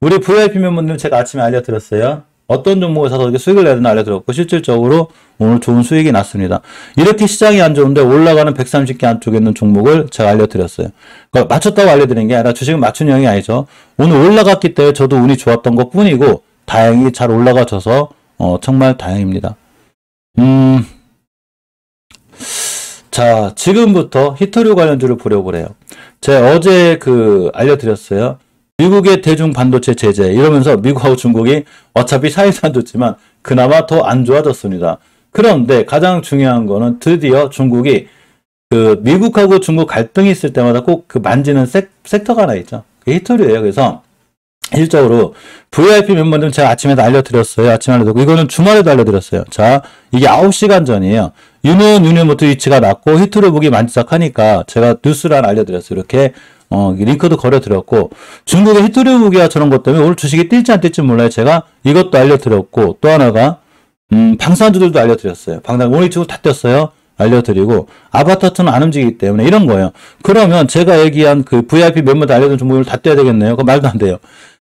우리 VIP 멤버님 제가 아침에 알려드렸어요. 어떤 종목을 사서 이렇게 수익을 내야 되나 알려드렸고 실질적으로 오늘 좋은 수익이 났습니다. 이렇게 시장이 안 좋은데 올라가는 130개 안쪽에 있는 종목을 제가 알려드렸어요. 그러니까 맞췄다고 알려드린 게 아니라 주식은 맞춘 형이 아니죠. 오늘 올라갔기 때문에 저도 운이 좋았던 것 뿐이고 다행히 잘 올라가줘서 정말 다행입니다. 자, 지금부터 히토류 관련주를 보려고 그래요. 제가 어제 알려드렸어요. 미국의 대중 반도체 제재 이러면서 미국하고 중국이 어차피 사이도 안 좋지만 그나마 더 안 좋아졌습니다. 그런데 가장 중요한 거는 드디어 중국이 미국하고 중국 갈등이 있을 때마다 꼭 만지는 섹터가 하나 있죠. 그게 히토류예요. 그래서 실적으로 VIP 멤버들 제가 아침에도 알려드렸어요. 아침에 알려드렸고 이거는 주말에도 알려드렸어요. 자, 이게 9시간 전이에요. 유니온모터 위치가 낮고 히토류 보기 만지작하니까 제가 뉴스를 하나 알려드렸어요. 이렇게 링크도 걸어드렸고 중국의 히토류 무기와 저런 것 때문에 오늘 주식이 뛸지 안 뛸지 몰라요. 제가 이것도 알려드렸고 또 하나가 방산주들도 알려드렸어요. 오늘 지금 다 떴어요. 알려드리고 아바타트는 안 움직이기 때문에 이런 거예요. 그러면 제가 얘기한 VIP 멤버들 알려준 종목을 다 떼야 되겠네요. 그거 말도 안 돼요.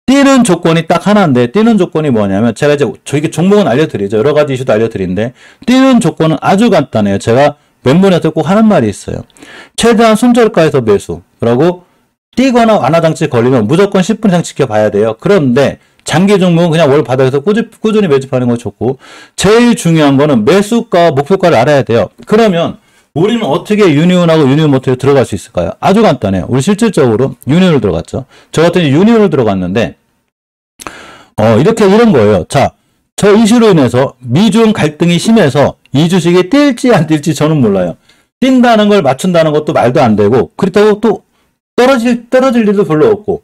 뛰는 조건이 딱 하나인데 뛰는 조건이 뭐냐면 제가 이제 저에게 종목은 알려드리죠. 여러 가지 이슈도 알려드리는데 뛰는 조건은 아주 간단해요. 제가 멤버한테 꼭 하는 말이 있어요. 최대한 손절가에서 매수. 그러고 뛰거나 완화장치 걸리면 무조건 10분 이상 지켜봐야 돼요. 그런데 장기 종목은 그냥 월 바닥에서 꾸준히 매집하는 거 좋고 제일 중요한 거는 매수가 목표가를 알아야 돼요. 그러면 우리는 어떻게 유니온하고 유니온모터에 들어갈 수 있을까요? 아주 간단해요. 우리 실질적으로 유니온을 들어갔죠. 저 같은 유니온을 들어갔는데 이런 거예요. 자, 저 이슈로 인해서 미중 갈등이 심해서 이 주식이 뛸지 안 뛸지 저는 몰라요. 뛴다는 걸 맞춘다는 것도 말도 안 되고 그렇다고 또 떨어질 일도 별로 없고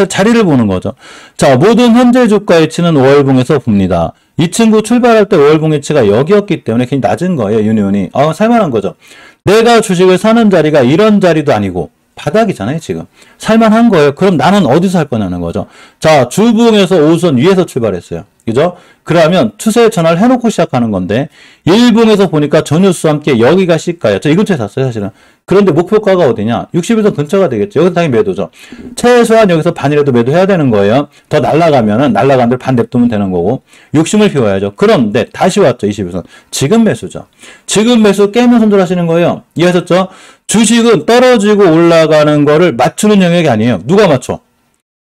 자리를 보는 거죠. 자, 모든 현재 주가 위치는 월봉에서 봅니다. 이 친구 출발할 때 월봉 위치가 여기였기 때문에 굉장히 낮은 거예요. 유니온이. 살만한 거죠. 내가 주식을 사는 자리가 이런 자리도 아니고 바닥이잖아요. 지금. 살만한 거예요. 그럼 나는 어디서 할 거냐는 거죠. 자, 주봉에서 5선 위에서 출발했어요. 그죠? 그러면 추세 전환을 해놓고 시작하는 건데 일봉에서 보니까 전유수와 함께 여기가 C가예요. 저 이 근처에 샀어요. 사실은. 그런데 목표가가 어디냐? 60일선 근처가 되겠죠. 여기서 당연히 매도죠. 최소한 여기서 반이라도 매도해야 되는 거예요. 더 날아가면은 날아간 대로 반 냅두면 되는 거고 욕심을 피워야죠. 그런데 다시 왔죠. 21선. 지금 매수죠. 지금 매수 깨면 손절하시는 거예요. 이해하셨죠? 주식은 떨어지고 올라가는 거를 맞추는 영역이 아니에요. 누가 맞춰?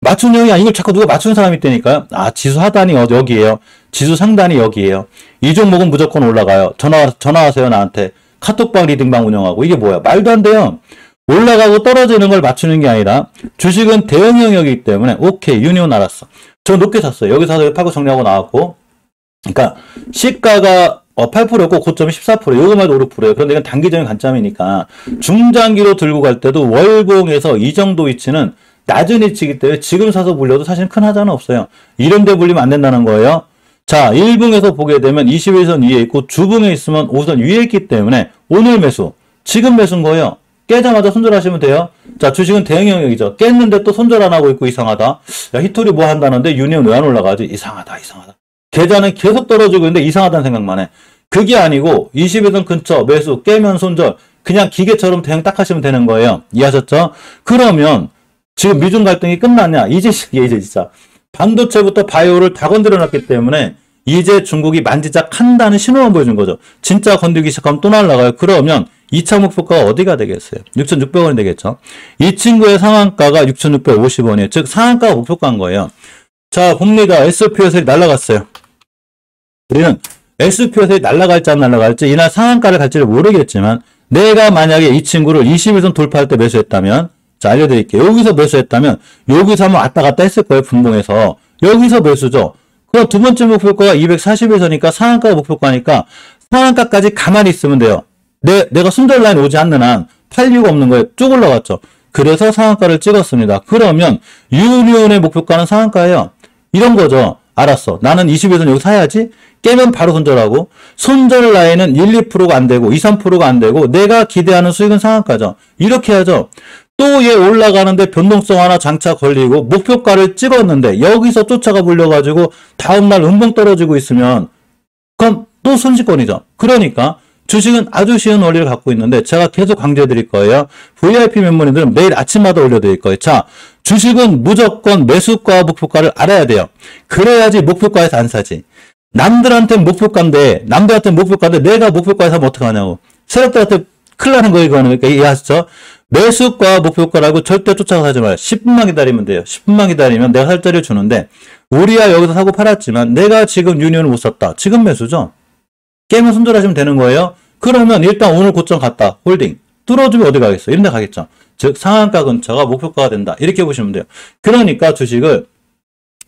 맞추는 영역이 아니고 자꾸 누가 맞추는 사람이 있다니까요. 지수 하단이 여기에요. 지수 상단이 여기에요. 이 종목은 무조건 올라가요. 전화하세요 나한테. 카톡방 리딩방 운영하고 이게 뭐야? 말도 안 돼요. 올라가고 떨어지는 걸 맞추는 게 아니라 주식은 대응 영역이기 때문에 오케이 유니온 알았어. 저 높게 샀어요. 여기 사서 팔고 정리하고 나왔고 그러니까 시가가 8%였고 고점이 14%, 요거만 5%예요. 그런데 이건 단기적인 관점이니까 중장기로 들고 갈 때도 월봉에서 이 정도 위치는 낮은 위치이기 때문에 지금 사서 물려도 사실 큰 하자는 없어요. 이런 데 물리면 안 된다는 거예요. 자, 1봉에서 보게 되면 21선 위에 있고 주봉에 있으면 5선 위에 있기 때문에 오늘 매수, 지금 매수인 거예요. 깨자마자 손절하시면 돼요. 자, 주식은 대응 영역이죠. 깼는데 또 손절 안 하고 있고 이상하다. 야, 히토리 뭐 한다는데 유니온 왜 안 올라가지? 이상하다. 계좌는 계속 떨어지고 있는데 이상하다는 생각만 해. 그게 아니고 21선 근처 매수, 깨면 손절, 그냥 기계처럼 대응 딱 하시면 되는 거예요. 이해하셨죠? 그러면 지금 미중 갈등이 끝났냐? 이제 진짜. 반도체부터 바이오를 다 건드려놨기 때문에 이제 중국이 만지작한다는 신호만 보여준 거죠. 진짜 건들기 시작하면 또 날아가요. 그러면 2차 목표가가 어디가 되겠어요? 6,600원이 되겠죠. 이 친구의 상한가가 6,650원이에요. 즉 상한가가 목표가인 거예요. 자, 봅니다. SPS이 날아갔어요. 우리는 SPS이 날아갈지 안 날아갈지 이날 상한가를 갈지를 모르겠지만 내가 만약에 이 친구를 21선 돌파할 때 매수했다면 자, 알려드릴게요. 여기서 매수했다면 여기서 한번 왔다 갔다 했을 거예요. 분봉에서. 여기서 매수죠. 그럼 두 번째 목표가가 241선이니까 상한가가 목표가니까 상한가까지 가만히 있으면 돼요. 내가 손절 라인 오지 않는 한 팔 이유가 없는 거예요. 쭉 올라갔죠. 그래서 상한가를 찍었습니다. 그러면 유니온의 목표가는 상한가예요. 이런 거죠. 알았어. 나는 21선 여기 사야지. 깨면 바로 손절하고 손절 라인은 1, 2%가 안 되고 2, 3%가 안 되고 내가 기대하는 수익은 상한가죠. 이렇게 해야죠. 또 얘 올라가는데 변동성 하나 장차 걸리고 목표가를 찍었는데 여기서 쫓아가 불려가지고 다음날 음봉 떨어지고 있으면 그럼 또 순식권이죠. 그러니까 주식은 아주 쉬운 원리를 갖고 있는데 제가 계속 강조해 드릴 거예요. VIP 멤버님들은 매일 아침마다 올려드릴 거예요. 자, 주식은 무조건 매수가와 목표가를 알아야 돼요. 그래야지 목표가에서 안 사지. 남들한테 목표가인데 내가 목표가에서 사면 어떡하냐고. 세력들한테 큰일 나는 거 이거는. 그러니까 이해하시죠? 매수가 목표가라고 절대 쫓아가 사지 마요. 10분만 기다리면 돼요. 10분만 기다리면 내가 살 자리를 주는데 우리야 여기서 사고 팔았지만 내가 지금 유니온을 못 샀다. 지금 매수죠. 게임을 손절하시면 되는 거예요. 그러면 일단 오늘 고점 갔다. 홀딩. 뚫어주면 어디 가겠어? 이런 데 가겠죠. 즉 상한가 근처가 목표가가 된다. 이렇게 보시면 돼요. 그러니까 주식을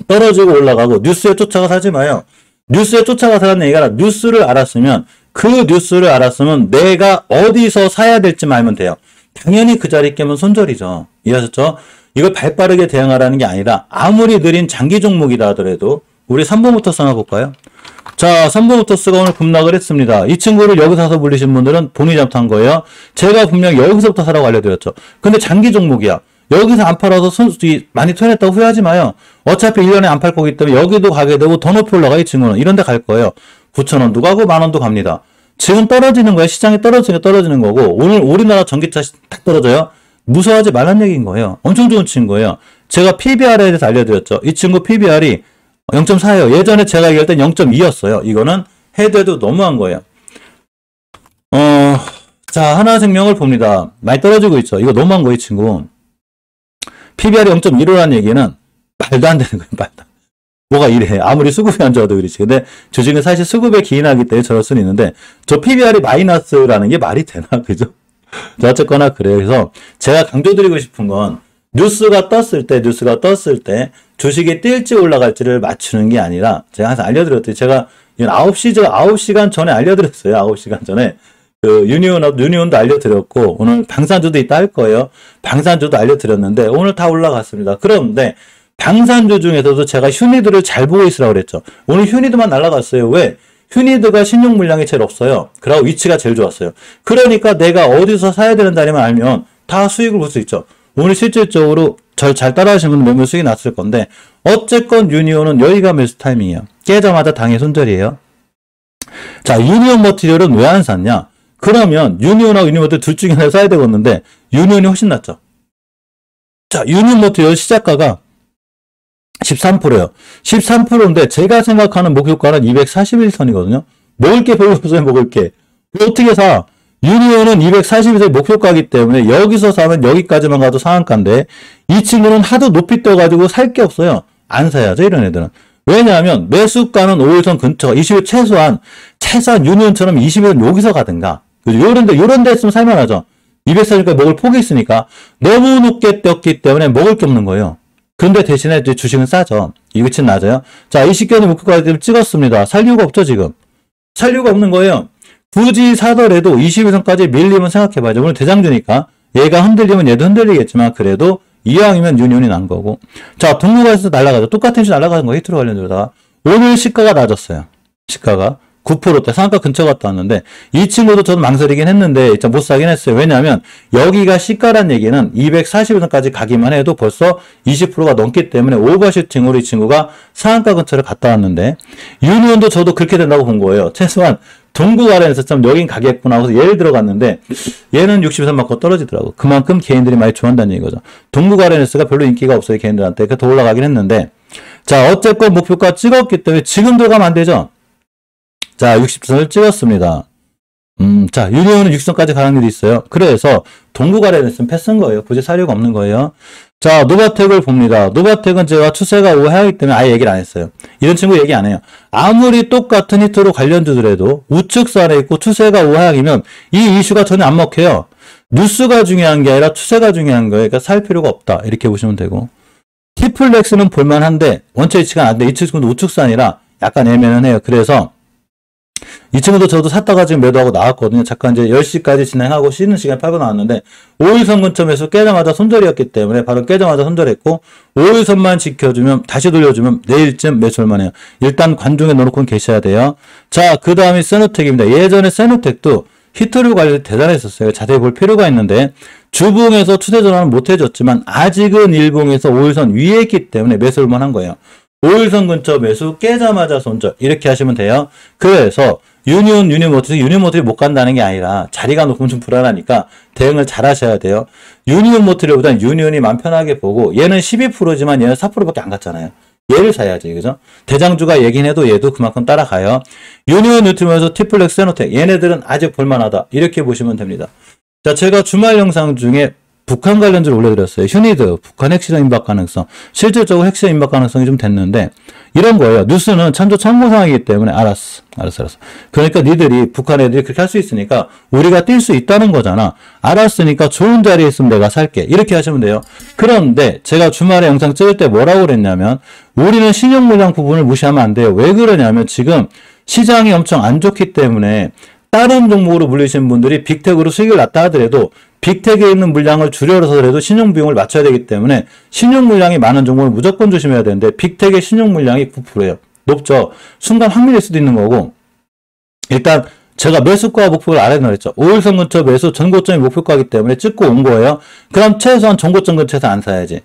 떨어지고 올라가고 뉴스에 쫓아가 사지 마요. 뉴스에 쫓아가 사는 얘기가 아니라 뉴스를 알았으면 내가 어디서 사야 될지 알면 돼요. 당연히 그 자리 깨면 손절이죠. 이해하셨죠? 이걸 발빠르게 대응하라는 게 아니라 아무리 느린 장기 종목이라 하더라도 우리 3번부터 써나 볼까요? 자, 3번부터스가 오늘 급락을 했습니다. 이 친구를 여기서 사서 물리신 분들은 본인이 잘못한 거예요. 제가 분명 여기서부터 사라고 알려드렸죠. 근데 장기 종목이야. 여기서 안 팔아서 많이 토해냈다고 후회하지 마요. 어차피 1년에 안 팔 거기 때문에 여기도 가게 되고 더 높이 올라가 이 친구는. 이런 데 갈 거예요. 9,000원도 가고 10,000원도 갑니다. 지금 떨어지는 거예요. 시장이 떨어지는 거고 오늘 우리나라 전기차 딱 떨어져요. 무서워하지 말란 얘기인 거예요. 엄청 좋은 친구예요. 제가 PBR에 대해서 알려드렸죠. 이 친구 PBR이 0.4예요. 예전에 제가 얘기할 땐 0.2였어요. 이거는 해도 너무한 거예요. 자, 하나생명을 봅니다. 많이 떨어지고 있죠. 이거 너무한 거예요, 이 친구. PBR이 0.15라는 얘기는 말도 안 되는 거예요, 말도. 뭐가 이래. 아무리 수급이 안 좋아도 그렇지. 근데 주식은 사실 수급에 기인하기 때문에 저럴 수는 있는데, 저 PBR이 마이너스라는 게 말이 되나? 그죠? 어쨌거나 그래요. 그래서 제가 강조드리고 싶은 건, 뉴스가 떴을 때 주식이 뛸지 올라갈지를 맞추는 게 아니라 제가 항상 알려드렸더니 제가 9시간 전에 알려드렸어요. 9시간 전에. 유니온도 알려드렸고 오늘 방산주도 있다 할 거예요. 방산주도 알려드렸는데 오늘 다 올라갔습니다. 그런데 방산주 중에서도 제가 휴니드를 잘 보고 있으라고 그랬죠. 오늘 휴니드만 날아갔어요. 왜? 휴니드가 신용 물량이 제일 없어요. 그리고 위치가 제일 좋았어요. 그러니까 내가 어디서 사야 되는 자리만 알면 다 수익을 볼 수 있죠. 오늘 실질적으로 절 잘 따라하시는 분은 몇몇 수익이 났을 건데 어쨌건 유니온은 여기가 매수 타이밍이에요. 깨자마자 당일 손절이에요. 자, 유니온 머티리얼은 왜 안 샀냐? 그러면 유니온하고 유니온 머티리얼 둘 중에 하나 사야 되겠는데 유니온이 훨씬 낫죠. 자, 유니온 머티리얼 시작가가 13%예요. 13%인데 제가 생각하는 목표가는 241선이거든요. 먹을 게 별로 없어요. 먹을 게. 어떻게 사? 유니온은 242선이 목표가이기 때문에 여기서 사면 여기까지만 가도 상한가인데 이 친구는 하도 높이 떠가지고 살 게 없어요. 안 사야죠. 이런 애들은. 왜냐하면 매수가는 5일선 근처 20일 최소한 유니온처럼 20일은 여기서 가든가. 요런 데 있으면 살만하죠. 240까지 먹을 폭이 있으니까 너무 높게 떴기 때문에 먹을 게 없는 거예요. 그런데 대신에 이제 주식은 싸죠. 이 위치는 낮아요. 자, 이 시기에는 목표가를 찍었습니다. 살 이유가 없죠, 지금. 살 이유가 없는 거예요. 굳이 사더라도 21선까지 밀리면 생각해봐야죠. 오늘 대장주니까 얘가 흔들리면 얘도 흔들리겠지만 그래도 이왕이면 유니온이 난 거고. 자, 동구가에서 날아가죠. 똑같은 시 날아가는 거 히트로 관련주다가 오늘 시가가 낮았어요. 시가가 9%대 상한가 근처 갔다 왔는데 이 친구도 저는 망설이긴 했는데 일단 못 사긴 했어요. 왜냐하면 여기가 시가란 얘기는 240선까지 가기만 해도 벌써 20%가 넘기 때문에 오버슈팅으로 이 친구가 상한가 근처를 갔다 왔는데 유니온도 저도 그렇게 된다고 본 거예요. 최소한 동구 아래에서 좀 여긴 가겠구나 하고서 얘를 들어갔는데 얘는 60선 맞고 떨어지더라고. 그만큼 개인들이 많이 좋아한다는 얘기죠. 동구 아레네스가 별로 인기가 없어요. 개인들한테. 더 올라가긴 했는데 자, 어쨌건 목표가 찍었기 때문에 지금 들어가면 안 되죠. 자, 60선을 찍었습니다. 자, 유니온은 60선까지 가는 일이 있어요. 그래서 동구 아레네스는 패스인 거예요. 굳이 사료가 없는 거예요. 자, 노바텍을 봅니다. 노바텍은 제가 추세가 우회하기 때문에 아예 얘기를 안 했어요. 이런 친구 얘기 안 해요. 아무리 똑같은 히트로 관련주더라도 우측선에 있고 추세가 우하향이면 이 이슈가 전혀 안 먹혀요. 뉴스가 중요한 게 아니라 추세가 중요한 거예요. 그러니까 살 필요가 없다. 이렇게 보시면 되고. 티플렉스는 볼만한데 원체 위치가 안 돼. 이 친구도 우측선이라 약간 애매는 해요. 그래서 이 친구도 저도 샀다가 지금 매도하고 나왔거든요. 잠깐 이제 10시까지 진행하고 쉬는 시간에 팔고 나왔는데 5일선 근처에서 깨자마자 손절이었기 때문에 바로 깨자마자 손절했고 5일선만 지켜주면 다시 돌려주면 내일쯤 매수할만 해요. 일단 관중에 넣어놓고 계셔야 돼요. 자, 그 다음이 세노텍입니다. 예전에 세노텍도 히트류 관리 대단했었어요. 자세히 볼 필요가 있는데 주봉에서 추세 전환은 못 해줬지만 아직은 일봉에서 5일선 위에 있기 때문에 매수할만 한 거예요. 5일선 근처 매수 깨자마자 손절 이렇게 하시면 돼요. 그래서 유니온모틀이 못 간다는 게 아니라 자리가 높으면 좀 불안하니까 대응을 잘 하셔야 돼요. 유니온모틀보다는 유니온이 마음 편하게 보고 얘는 12%지만 얘는 4%밖에 안 갔잖아요. 얘를 사야지, 그죠? 대장주가 얘긴 해도 얘도 그만큼 따라가요. 유니온 뉴트리면서 티플렉스, 세노텍 얘네들은 아직 볼만하다 이렇게 보시면 됩니다. 자, 제가 주말 영상 중에 북한 관련주를 올려드렸어요. 휴니드, 북한 핵실험 임박 가능성. 실질적으로 핵실험 임박 가능성이 좀 됐는데, 이런 거예요. 뉴스는 참조 참고 상황이기 때문에, 알았어. 그러니까 니들이, 북한 애들이 그렇게 할 수 있으니까, 우리가 뛸 수 있다는 거잖아. 알았으니까 좋은 자리에 있으면 내가 살게. 이렇게 하시면 돼요. 그런데, 제가 주말에 영상 찍을 때 뭐라고 그랬냐면, 우리는 신용 물량 부분을 무시하면 안 돼요. 왜 그러냐면, 지금 시장이 엄청 안 좋기 때문에, 다른 종목으로 물리신 분들이 빅텍으로 수익을 났다 하더라도 빅텍에 있는 물량을 줄여서라도 신용 비용을 맞춰야 되기 때문에 신용 물량이 많은 종목을 무조건 조심해야 되는데 빅텍의 신용 물량이 9%예요. 높죠. 순간 확률일 수도 있는 거고 일단 제가 매수가 목표를 알아야 그랬죠. 5일선 근처 매수 전고점이 목표가이기 때문에 찍고 온 거예요. 그럼 최소한 전고점 근처에서 안 사야지.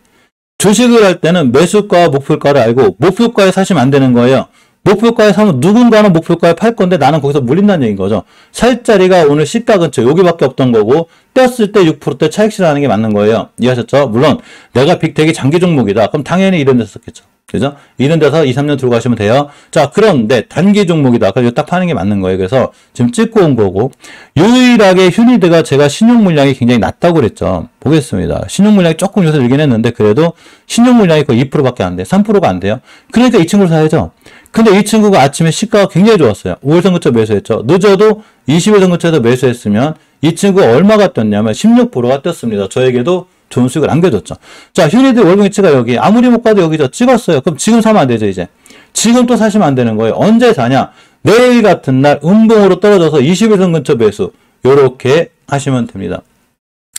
주식을 할 때는 매수가 목표가를 알고 목표가에 사시면 안 되는 거예요. 목표가에 사면 누군가는 목표가에 팔 건데 나는 거기서 물린다는 얘기인 거죠. 살 자리가 오늘 시가 근처 여기밖에 없던 거고 뗐을 때 6%대 차익 실현하는 게 맞는 거예요. 이해하셨죠? 물론 내가 빅텍이 장기 종목이다. 그럼 당연히 이런 데서 썼겠죠. 그죠? 이런 데서 2, 3년 들고 가시면 돼요. 자, 그런데 단기 종목이다. 그래서 딱 파는 게 맞는 거예요. 그래서 지금 찍고 온 거고 유일하게 휴니드가 제가 신용 물량이 굉장히 낮다고 그랬죠. 보겠습니다. 신용 물량이 조금 요새 늘긴 했는데 그래도 신용 물량이 거의 2%밖에 안 돼. 3%가 안 돼요. 그러니까 이 친구를 사야죠. 근데 이 친구가 아침에 시가가 굉장히 좋았어요. 5일선 근처 매수했죠. 늦어도 20일선 근처에서 매수했으면 이 친구가 얼마가 떴냐면 16%가 떴습니다. 저에게도 좋은 수익을 안겨줬죠. 자, 휴니드 월봉이치가 여기 아무리 못 가도 여기 저 찍었어요. 그럼 지금 사면 안 되죠, 이제. 지금 또 사시면 안 되는 거예요. 언제 사냐? 내일 같은 날 음봉으로 떨어져서 21선 근처 매수. 요렇게 하시면 됩니다.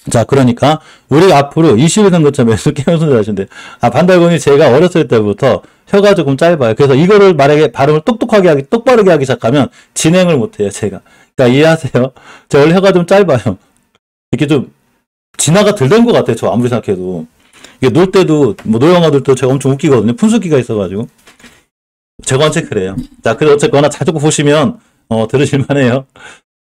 자, 그러니까 우리가 앞으로 21선 근처 매수 깨면서 하시면 돼요. 아, 반달곰이 제가 어렸을 때부터 혀가 조금 짧아요. 그래서 이거를 만약에 발음을 똑바르게 하기 시작하면 진행을 못해요, 제가. 그러니까 이해하세요. 저 원래 혀가 좀 짧아요. 이렇게 좀 진화가 덜 된 것 같아요. 저 아무리 생각해도. 이게 놀 때도, 뭐, 노영화 놀 때도 제가 엄청 웃기거든요. 푼수기가 있어가지고. 제가 그래요. 자, 그래서 어쨌거나 자주 보시면, 들으실만 해요.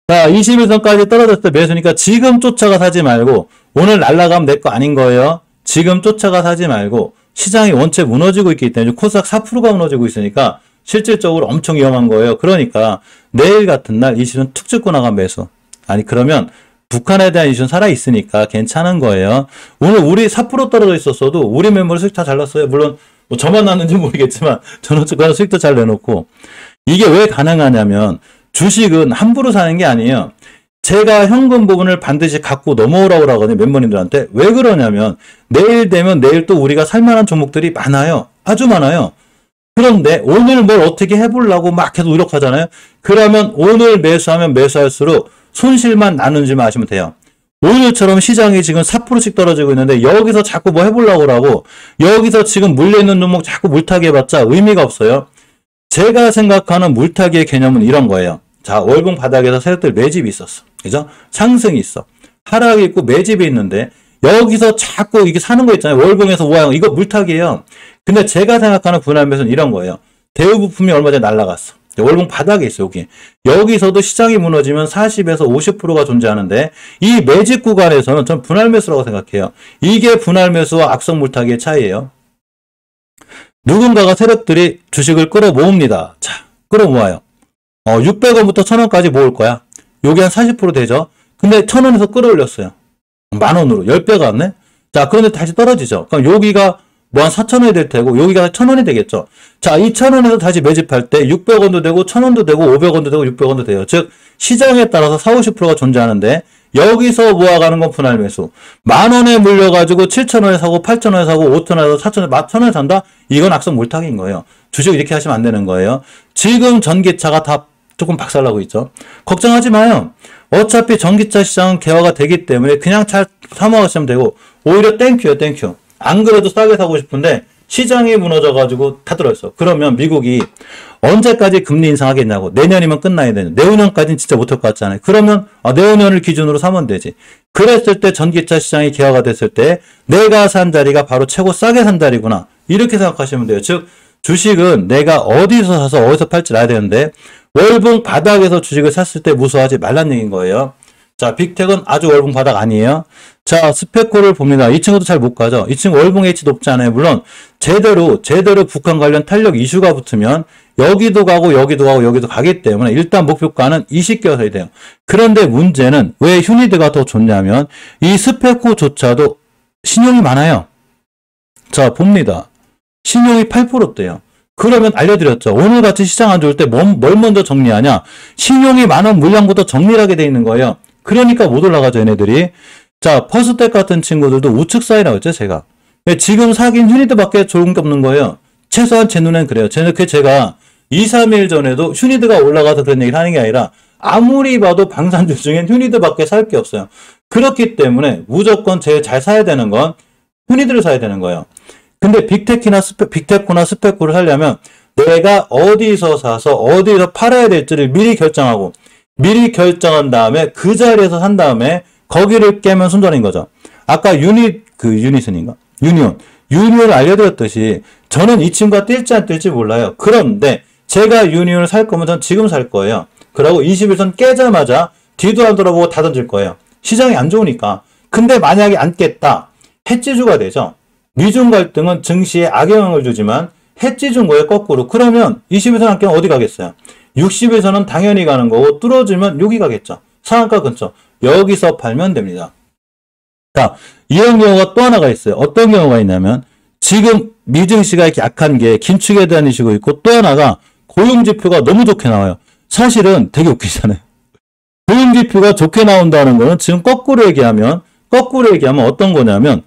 자, 21선까지 떨어졌을 때 매수니까 지금 쫓아가 사지 말고, 오늘 날라가면 내 거 아닌 거예요. 지금 쫓아가 사지 말고, 시장이 원체 무너지고 있기 때문에, 코스닥 4%가 무너지고 있으니까, 실질적으로 엄청 위험한 거예요. 그러니까, 내일 같은 날 이슈는 툭 찍고 나간 매수. 아니, 그러면, 북한에 대한 이슈는 살아있으니까 괜찮은 거예요. 오늘 우리 4% 떨어져 있었어도 우리 멤버를 수익 다 잘 났어요. 물론 뭐 저만 났는지 모르겠지만 저는 어쨌거나 수익도 잘 내놓고 이게 왜 가능하냐면 주식은 함부로 사는 게 아니에요. 제가 현금 부분을 반드시 갖고 넘어오라고 하거든요. 멤버님들한테. 왜 그러냐면 내일 되면 내일 또 우리가 살만한 종목들이 많아요. 아주 많아요. 그런데 오늘 뭘 어떻게 해보려고 막 계속 노력하잖아요. 그러면 오늘 매수하면 매수할수록 손실만 나누지만 하시면 돼요. 오늘처럼 시장이 지금 4%씩 떨어지고 있는데 여기서 자꾸 뭐 해보려고 하고 여기서 지금 물려있는 종목 자꾸 물타기 해봤자 의미가 없어요. 제가 생각하는 물타기의 개념은 이런 거예요. 자, 월봉 바닥에서 세력들 매집이 있었어. 그죠? 상승이 있어. 하락이 있고 매집이 있는데 여기서 자꾸 이게 사는 거 있잖아요. 월봉에서 우아형 이거 물타기예요. 근데 제가 생각하는 분할 매수는 이런 거예요. 대우 부품이 얼마 전에 날라갔어. 월봉 바닥에 있어, 여기. 여기서도 시장이 무너지면 40에서 50%가 존재하는데, 이 매집 구간에서는 전 분할 매수라고 생각해요. 이게 분할 매수와 악성 물타기의 차이예요. 누군가가 세력들이 주식을 끌어모읍니다. 자, 끌어모아요. 600원부터 1000원까지 모을 거야. 여기 한 40% 되죠? 근데 1000원에서 끌어올렸어요. 10,000원으로. 10배가 왔네? 자, 그런데 다시 떨어지죠. 그럼 여기가 뭐 한 4,000원이 될 테고 여기가 1,000원이 되겠죠. 자, 이 1,000원에서 다시 매집할 때 600원도 되고 1,000원도 되고 500원도 되고 600원도 돼요. 즉 시장에 따라서 40~50%가 존재하는데 여기서 모아가는 건 분할 매수. 10,000원에 물려가지고 7,000원에 사고 8,000원에 사고 5,000원에 사고 4,000원에 1,000원에 산다? 이건 악성 몰타기인 거예요. 주식 이렇게 하시면 안 되는 거예요. 지금 전기차가 다 조금 박살나고 있죠. 걱정하지 마요. 어차피 전기차 시장은 개화가 되기 때문에 그냥 잘 사모하시면 되고 오히려 땡큐요, 땡큐. 안 그래도 싸게 사고 싶은데 시장이 무너져가지고 다 들어있어. 그러면 미국이 언제까지 금리 인상하겠냐고. 내년이면 끝나야 되는. 내후년까지는 진짜 못할 것 같잖아요. 그러면 내후년을 기준으로 사면 되지. 그랬을 때 전기차 시장이 개화가 됐을 때 내가 산 자리가 바로 최고 싸게 산 자리구나. 이렇게 생각하시면 돼요. 즉 주식은 내가 어디서 사서 어디서 팔지 알아야 되는데 월봉 바닥에서 주식을 샀을 때 무서워하지 말란 얘기인 거예요. 자, 빅텍은 아주 월봉 바닥 아니에요. 자, 스페코를 봅니다. 이 친구도 잘 못 가죠. 이 친구 월봉 H 높지 않아요. 물론 제대로 북한 관련 탄력 이슈가 붙으면 여기도 가고 여기도 가고 여기도 가기 때문에 일단 목표가는 20개여야 돼요. 그런데 문제는 왜 휴니드가 더 좋냐면 이 스페코조차도 신용이 많아요. 자, 봅니다. 신용이 8%대요. 그러면 알려드렸죠. 오늘같이 시장 안 좋을 때 뭘 먼저 정리하냐. 신용이 많은 물량부터 정리를 하게 돼 있는 거예요. 그러니까 못 올라가죠, 얘네들이. 자, 퍼스텍 같은 친구들도 우측 사이라고 했죠, 제가. 지금 사긴 휴니드밖에 좋은 게 없는 거예요. 최소한 제 눈엔 그래요. 제가 2, 3일 전에도 휴니드가 올라가서 그런 얘기를 하는 게 아니라 아무리 봐도 방산주 중엔 휴니드밖에 살 게 없어요. 그렇기 때문에 무조건 제일 잘 사야 되는 건 휴니드를 사야 되는 거예요. 근데 빅테크나 스페코를 하려면 내가 어디서 사서 어디서 팔아야 될지를 미리 결정한 다음에 그 자리에서 산 다음에 거기를 깨면 손절인 거죠. 아까 유니온을 알려드렸듯이 저는 이 친구가 뛸지 안 뛸지 몰라요. 그런데 제가 유니온을 살 거면 전 지금 살 거예요. 그러고 21선 깨자마자 뒤도 안 돌아보고 다 던질 거예요. 시장이 안 좋으니까. 근데 만약에 안 깼다. 해지주가 되죠. 미중 갈등은 증시에 악영향을 주지만 해지준 거예요, 거꾸로. 그러면 21선 안 깨면 어디 가겠어요? 60에서는 당연히 가는 거고 뚫어주면 여기 가겠죠. 상한가 근처. 여기서 팔면 됩니다. 자, 이런 경우가 또 하나가 있어요. 어떤 경우가 있냐면 지금 미증시가 이렇게 약한 게 긴축에 대한 이슈가 있고 또 하나가 고용지표가 너무 좋게 나와요. 사실은 되게 웃기잖아요. 고용지표가 좋게 나온다는 거는 지금 거꾸로 얘기하면 어떤 거냐면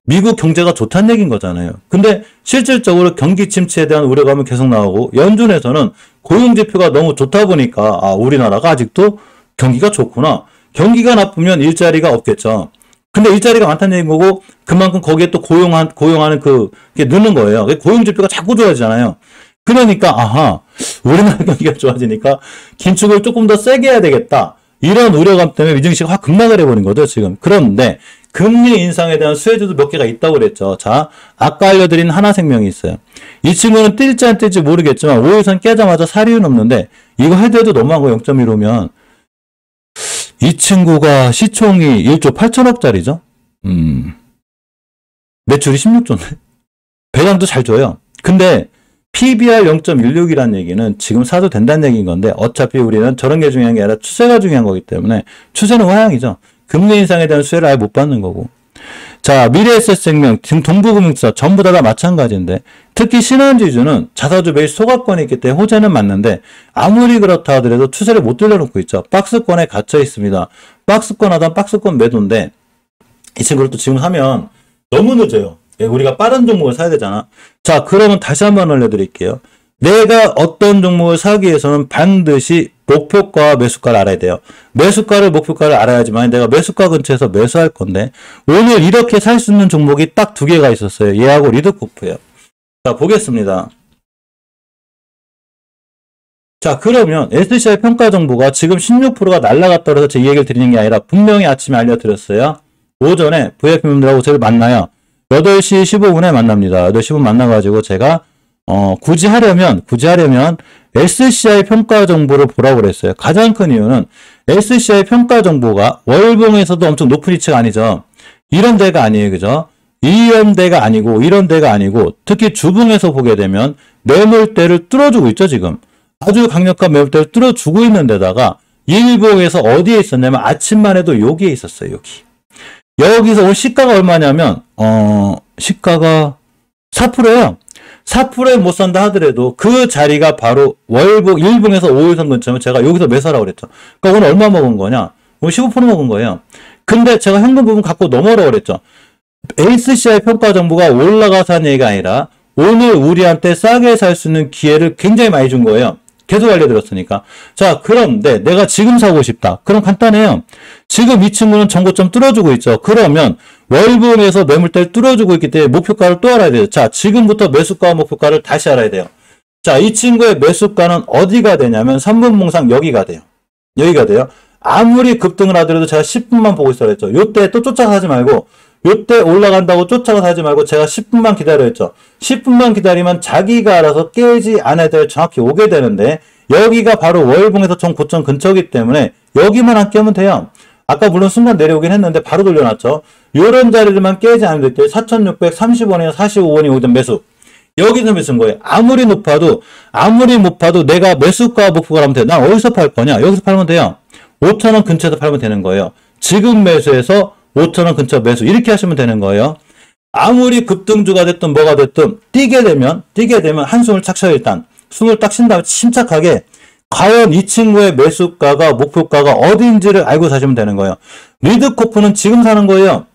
미국 경제가 좋다는 얘기인 거잖아요. 근데 실질적으로 경기 침체에 대한 우려감이 계속 나오고 연준에서는 고용지표가 너무 좋다 보니까 우리나라가 아직도 경기가 좋구나. 경기가 나쁘면 일자리가 없겠죠. 근데 일자리가 많다는 얘기인 거고 그만큼 거기에 또 고용하는 그게 느는 거예요. 고용지표가 자꾸 좋아지잖아요. 그러니까 우리나라 경기가 좋아지니까 긴축을 조금 더 세게 해야 되겠다. 이런 우려감 때문에 미증시가 확 급락을 해버린 거죠, 지금. 그런데 금리 인상에 대한 수혜주도 몇 개가 있다고 그랬죠. 자, 아까 알려드린 하나생명이 있어요. 이 친구는 뛸지 안 뛸지 모르겠지만 5일선 깨자마자 사리는 없는데 이거 헤드해도 너무한 거 0.15면 이 친구가 시총이 1조 8천억짜리죠. 매출이 16조인데 배당도 잘 줘요. 근데 PBR 0.16이라는 얘기는 지금 사도 된다는 얘기인 건데 어차피 우리는 저런 게 중요한 게 아니라 추세가 중요한 거기 때문에 추세는 화양이죠. 금리 인상에 대한 수혜를 아예 못 받는 거고. 자, 미래에셋생명, 지금 동부금융사 전부 다 마찬가지인데 특히 신한지주는 자사주 매입 소각권이 있기 때문에 호재는 맞는데 아무리 그렇다 하더라도 추세를 못 들려놓고 있죠. 박스권에 갇혀 있습니다. 박스권 하다 박스권 매도인데 이 친구를 또 지금 사면 너무 늦어요. 우리가 빠른 종목을 사야 되잖아. 자, 그러면 다시 한번 알려드릴게요. 내가 어떤 종목을 사기 위해서는 반드시 목표가와 매수가를 알아야 돼요. 목표가를 알아야지만 내가 매수가 근처에서 매수할 건데 오늘 이렇게 살 수 있는 종목이 딱 두 개가 있었어요. 얘하고 리드코프예요. 자, 보겠습니다. 자, 그러면 SCI 평가 정보가 지금 16%가 날라갔다 그래서 제 얘기를 드리는 게 아니라 분명히 아침에 알려드렸어요. 오전에 VIP분들하고 저를 만나요. 8시 15분에 만납니다. 8시 15분 만나가지고 제가 굳이 하려면 SCI 평가 정보를 보라고 그랬어요. 가장 큰 이유는 SCI 평가 정보가 월봉에서도 엄청 높은 위치가 아니죠. 이런 데가 아니에요. 그죠? 이런 데가 아니고 특히 주봉에서 보게 되면 매물대를 뚫어주고 있죠. 지금. 아주 강력한 매물대를 뚫어주고 있는 데다가 일봉에서 어디에 있었냐면 아침만 해도 여기에 있었어요. 여기서 오늘 시가가 얼마냐면 시가가 4%예요. 4%에 못 산다 하더라도 그 자리가 바로 월봉 1봉에서 5일선 근처면 제가 여기서 매수하라고 그랬죠. 그러니까 오늘 얼마 먹은 거냐? 오늘 15% 먹은 거예요. 근데 제가 현금 부분 갖고 넘어라고 그랬죠. SCI 평가 정보가 올라가서 한 얘기가 아니라 오늘 우리한테 싸게 살 수 있는 기회를 굉장히 많이 준 거예요. 계속 알려드렸으니까. 자, 그런데 내가 지금 사고 싶다. 그럼 간단해요. 지금 이 친구는 정고점 뚫어주고 있죠. 그러면 월봉에서 매물대를 뚫어주고 있기 때문에 목표가를 또 알아야 돼요. 자, 지금부터 매수가와 목표가를 다시 알아야 돼요. 자, 이 친구의 매수가는 어디가 되냐면 3분 봉상 여기가 돼요. 아무리 급등을 하더라도 제가 10분만 보고 있어야 했죠. 요때 또 쫓아가지 말고 요때 올라간다고 쫓아가서 하지 말고 제가 10분만 기다려 했죠. 10분만 기다리면 자기가 알아서 깨지 않아야 될 정확히 오게 되는데 여기가 바로 월봉에서 총 고점 근처이기 때문에 여기만 안 깨면 돼요. 아까 물론 순간 내려오긴 했는데 바로 돌려놨죠. 요런 자리를만 깨지 않을 때 4,630원이나 45원이 오던 매수. 여기서 매수인 거예요. 아무리 높아도 못 봐도 내가 매수가 목표가 하면 돼. 난 어디서 팔 거냐? 여기서 팔면 돼요. 5,000원 근처에서 팔면 되는 거예요. 지금 매수해서 5,000원 근처 매수. 이렇게 하시면 되는 거예요. 아무리 급등주가 됐든 뭐가 됐든 뛰게 되면 한숨을 착 쉬어요. 일단 숨을 딱 쉰 다음에 침착하게 과연 이 친구의 매수가가 목표가가 어디인지를 알고 사시면 되는 거예요. 리드코프는 지금 사는 거예요.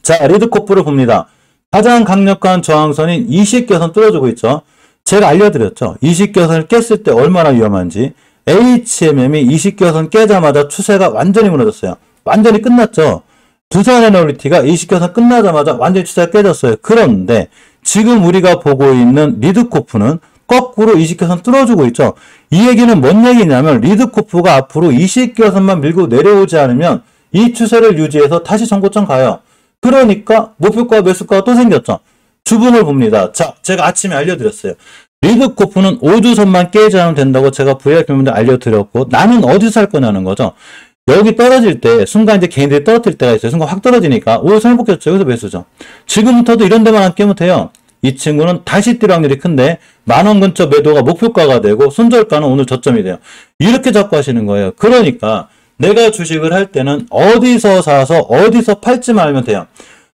자, 리드코프를 봅니다. 가장 강력한 저항선인 20개선 뚫어주고 있죠. 제가 알려드렸죠. 20개선을 깼을 때 얼마나 위험한지. HMM이 20개선 깨자마자 추세가 완전히 무너졌어요. 완전히 끝났죠. 두산에너리티가 20개선 끝나자마자 완전히 추세가 깨졌어요. 그런데 지금 우리가 보고 있는 리드코프는 거꾸로 20개선 뚫어주고 있죠. 이 얘기는 뭔 얘기냐면 리드코프가 앞으로 20개선만 밀고 내려오지 않으면 이 추세를 유지해서 다시 전고점 가요. 그러니까 목표가 매수가가 또 생겼죠. 주봉을 봅니다. 자, 제가 아침에 알려드렸어요. 리드코프는 5주선만 깨지 않으면 된다고 제가 VIP분들 알려드렸고 나는 어디서 살 거냐는 거죠. 여기 떨어질 때 순간 이제 개인들이 떨어뜨릴 때가 있어요. 순간 확 떨어지니까 5주선 회복했죠. 여기서 매수죠. 지금부터도 이런 데만 안 깨면 돼요. 이 친구는 다시 뛸 확률이 큰데 만원 근처 매도가 목표가가 되고 손절가는 오늘 저점이 돼요. 이렇게 잡고 하시는 거예요. 그러니까 내가 주식을 할 때는 어디서 사서 어디서 팔지만 알면 돼요.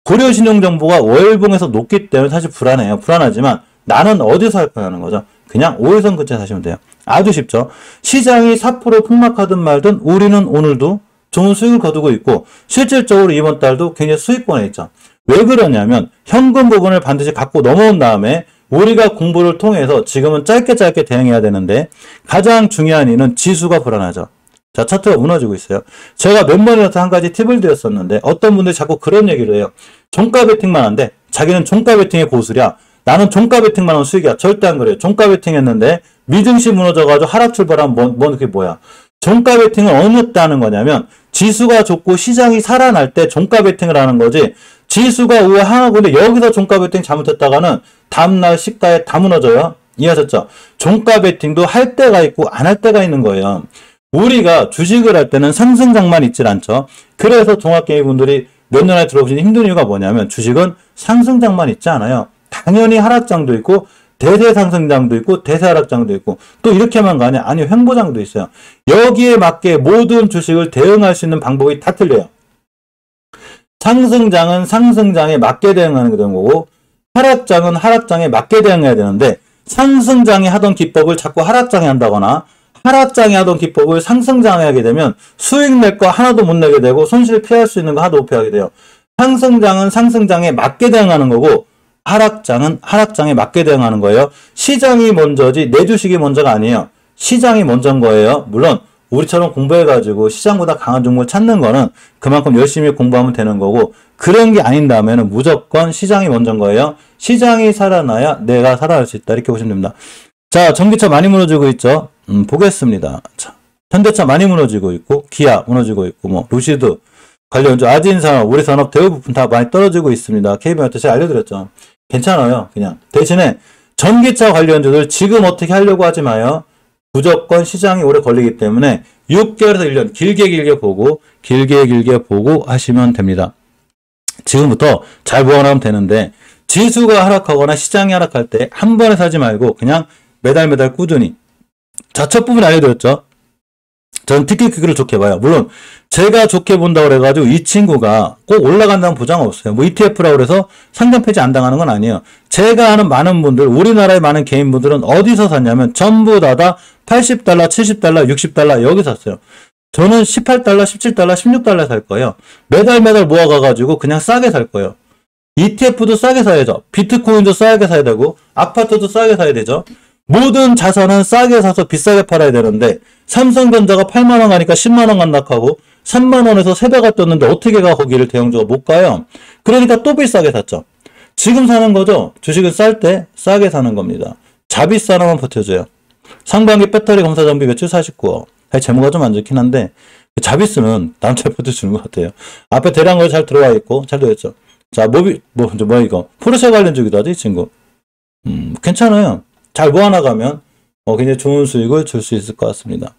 고려신용정보가 월봉에서 높기 때문에 사실 불안해요. 불안하지만 나는 어디서 할 거냐는 거죠. 그냥 5일선 근처에 사시면 돼요. 아주 쉽죠. 시장이 4% 폭락하든 말든 우리는 오늘도 좋은 수익을 거두고 있고 실질적으로 이번 달도 굉장히 수익권에 있죠. 왜 그러냐면 현금 부분을 반드시 갖고 넘어온 다음에 우리가 공부를 통해서 지금은 짧게 대응해야 되는데 가장 중요한 이유는 지수가 불안하죠. 자, 차트가 무너지고 있어요. 제가 몇 번이나 한 가지 팁을 드렸었는데 어떤 분들이 자꾸 그런 얘기를 해요. 종가 베팅만 한대. 자기는 종가 베팅의 고수랴. 나는 종가 베팅만 하면 수익이야. 절대 안 그래요. 종가 베팅 했는데 미증시 무너져가지고 하락 출발하면 그게 뭐야. 종가 베팅은 어느 때 하는 거냐면 지수가 좋고 시장이 살아날 때 종가 베팅을 하는 거지. 지수가 우에 하나고 근데 여기서 종가 베팅 잘못했다가는 다음날 시가에 다 무너져요. 이해하셨죠? 종가 베팅도 할 때가 있고 안 할 때가 있는 거예요. 우리가 주식을 할 때는 상승장만 있질 않죠. 그래서 종합개미분들이 몇 년에 들어오시는 힘든 이유가 뭐냐면 주식은 상승장만 있지 않아요. 당연히 하락장도 있고 대세 상승장도 있고 대세 하락장도 있고 또 이렇게만 가냐? 아니 횡보장도 있어요. 여기에 맞게 모든 주식을 대응할 수 있는 방법이 다 틀려요. 상승장은 상승장에 맞게 대응하는 게 되는 거고 하락장은 하락장에 맞게 대응해야 되는데 상승장이 하던 기법을 자꾸 하락장에 한다거나 하락장에 하던 기법을 상승장에 하게 되면 수익 낼 거 하나도 못 내게 되고 손실 피할 수 있는 거 하나도 못 피하게 돼요. 상승장은 상승장에 맞게 대응하는 거고 하락장은 하락장에 맞게 대응하는 거예요. 시장이 먼저지 내 주식이 먼저가 아니에요. 시장이 먼저인 거예요. 물론 우리처럼 공부해가지고 시장보다 강한 종목을 찾는 거는 그만큼 열심히 공부하면 되는 거고 그런 게 아닌다면은 무조건 시장이 먼저인 거예요. 시장이 살아나야 내가 살아날 수 있다. 이렇게 보시면 됩니다. 자, 전기차 많이 무너지고 있죠. 보겠습니다. 자, 현대차 많이 무너지고 있고 기아 무너지고 있고 뭐 루시드 관련주 아진산업 우리산업 대부분 다 많이 떨어지고 있습니다. KB한테 제가 알려드렸죠. 괜찮아요. 그냥 대신에 전기차 관련주들 지금 어떻게 하려고 하지 마요. 무조건 시장이 오래 걸리기 때문에 6개월에서 1년 길게 보고 하시면 됩니다. 지금부터 잘 보완하면 되는데 지수가 하락하거나 시장이 하락할 때 한 번에 사지 말고 그냥 매달 꾸준히. 자, 첫 부분 알려드렸죠. 저는 특히 그거를 좋게 봐요. 물론 제가 좋게 본다고 그래가지고 이 친구가 꼭 올라간다는 보장 없어요. 뭐 ETF라고 그래서 상장 폐지 안 당하는 건 아니에요. 제가 아는 많은 분들, 우리나라의 많은 개인분들은 어디서 샀냐면 전부 다 80달러, 70달러, 60달러 여기 샀어요. 저는 18달러, 17달러, 16달러 살 거예요. 매달 모아가가지고 그냥 싸게 살 거예요. ETF도 싸게 사야죠. 비트코인도 싸게 사야 되고 아파트도 싸게 사야 되죠. 모든 자산은 싸게 사서 비싸게 팔아야 되는데 삼성전자가 8만원 가니까 10만원 간다하고 3만원에서 3배가 떴는데 어떻게 가 거기를 대형주가 못 가요. 그러니까 또 비싸게 샀죠. 지금 사는 거죠. 주식은 쌀 때 싸게 사는 겁니다. 자비스 하나만 버텨줘요. 상반기 배터리 검사 장비 매출 49억. 재무가 좀 안 좋긴 한데 자비스는 나름 잘 버텨주는 것 같아요. 앞에 대량거 잘 들어와 있고 잘 되었죠. 자, 이거. 포르쉐 관련 주기도 하지, 이 친구. 괜찮아요. 잘 모아나가면, 굉장히 좋은 수익을 줄 수 있을 것 같습니다.